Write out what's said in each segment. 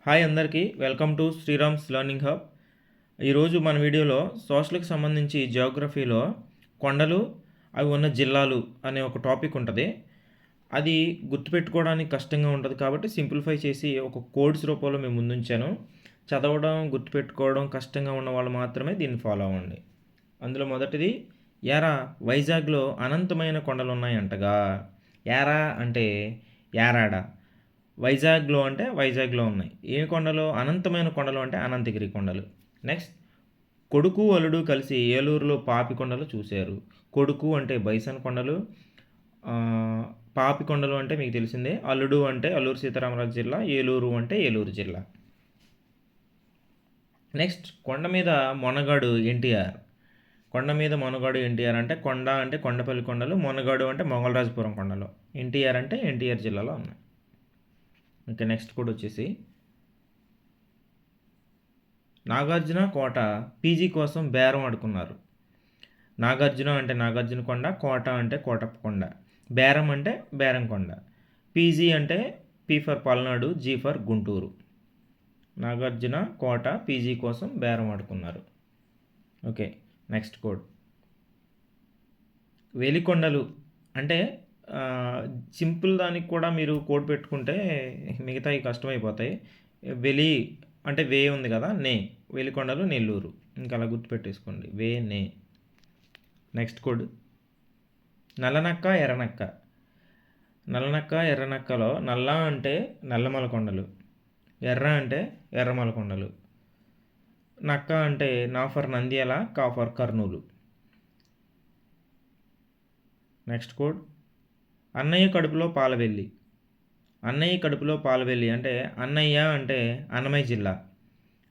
Hi అందరికీ welcome to Shriram's learning hub. ఈరోజు మన వీడియోలో సోషల్కి సంబంధించి జియోగ్రఫీలో కొండలు అవి ఉన్న జిల్లాలు అనే ఒక టాపిక్ ఉంటుంది. అది గుర్తుపెట్టుకోవడానికి కష్టంగా ఉంటుంది కాబట్టి సింప్లిఫై చేసి ఒక కోడ్స్ రూపంలో మేము ముందుంచాను. చదవడం గుర్తుపెట్టుకోవడం కష్టంగా ఉన్న వాళ్ళు మాత్రమే దీన్ని ఫాలో అవ్వండి. అందులో మొదటిది వైజాగ్లో అనంతమైన కొండలు ఉన్నాయంటగా. అంటే యారాడ. వైజాగ్లో అంటే వైజాగ్లో ఉన్నాయి. ఏ కొండలు? అనంతమైన కొండలు అంటే అనంతగిరి కొండలు. నెక్స్ట్, కొడుకు అల్లుడు కలిసి ఏలూరులో పాపి కొండలు చూశారు. కొడుకు అంటే బైసన్ కొండలు, పాపి కొండలు అంటే మీకు తెలిసిందే. అల్లుడు అంటే అల్లూరు సీతారామరాజు జిల్లా, ఏలూరు అంటే ఏలూరు జిల్లా. నెక్స్ట్, కొండ మీద మొనగాడు ఎన్టీఆర్. కొండ మీద మొనగాడు ఎన్టీఆర్ అంటే కొండ అంటే కొండపల్లి కొండలు, మొనగాడు అంటే మొగలరాజపురం కొండలు. ఎన్టీఆర్ అంటే ఎన్టీఆర్ జిల్లాలో ఉన్నాయి. ఓకే, నెక్స్ట్ కూడా వచ్చేసి నాగార్జున కోట పీజీ కోసం బేరం ఆడుకున్నారు. నాగార్జున అంటే నాగార్జున కొండ, కోట అంటే కోటప్ప కొండ, బేరం అంటే బేరం కొండ, పీజీ అంటే P for Palnadu, G for Guntur. Nagarjuna కోట పీజీ కోసం బేరం ఆడుకున్నారు. Okay, next code. వేలికొండలు అంటే సింపుల్ దానికి కూడా మీరు కోడ్ పెట్టుకుంటే మిగతాయి కష్టమైపోతాయి. వెలి అంటే వే ఉంది కదా, వెలికొండలు నెల్లూరు. ఇంకా అలా గుర్తుపెట్టేసుకోండి, నే. Next code. నల్లనక్క ఎర్రనక్క. నల్లనక్క ఎర్రనక్కలో నల్ల అంటే నల్లమల కొండలు, ఎర్ర అంటే ఎర్రమల కొండలు, నక్క అంటే నా ఫర్ నంద్యాల, కా ఫర్ కర్నూలు. Next code. అన్నయ్య కడుపులో పాలవెల్లి. అన్నయ్య కడుపులో పాలవెల్లి అంటే అన్నయ్య అంటే అన్నమయ్య జిల్లా,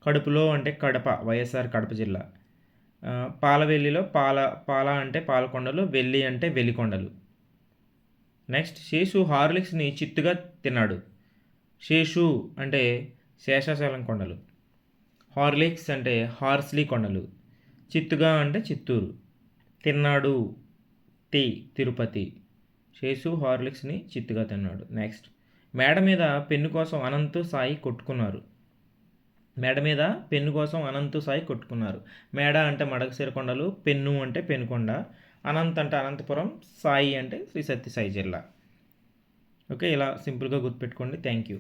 కడుపులో అంటే కడప, వైఎస్ఆర్ కడప జిల్లా. పాలవెల్లిలో పాల అంటే పాలకొండలు, వెల్లి అంటే వెలికొండలు. నెక్స్ట్, శేషు హార్లిక్స్ని చిత్తుగా తిన్నాడు. శేషు అంటే శేషాచలం కొండలు, హార్లిక్స్ అంటే హార్స్లీ కొండలు, చిత్తుగా అంటే చిత్తూరు, తిన్నాడు తిరుపతి. శేషు హార్లిక్స్ని చిత్తుగా తిన్నాడు. నెక్స్ట్, మేడ మీద పెన్ను కోసం అనంత్ సాయి కొట్టుకున్నారు. మేడ మీద పెన్ను కోసం అనంత్ సాయి కొట్టుకున్నారు. మేడ అంటే మడకశిర కొండలు, పెన్ను అంటే పెనుకొండ, అనంత్ అంటే అనంతపురం, సాయి అంటే శ్రీ సత్యసాయి జిల్లా. ఓకే, ఇలా సింపుల్గా గుర్తుపెట్టుకోండి. Thank you.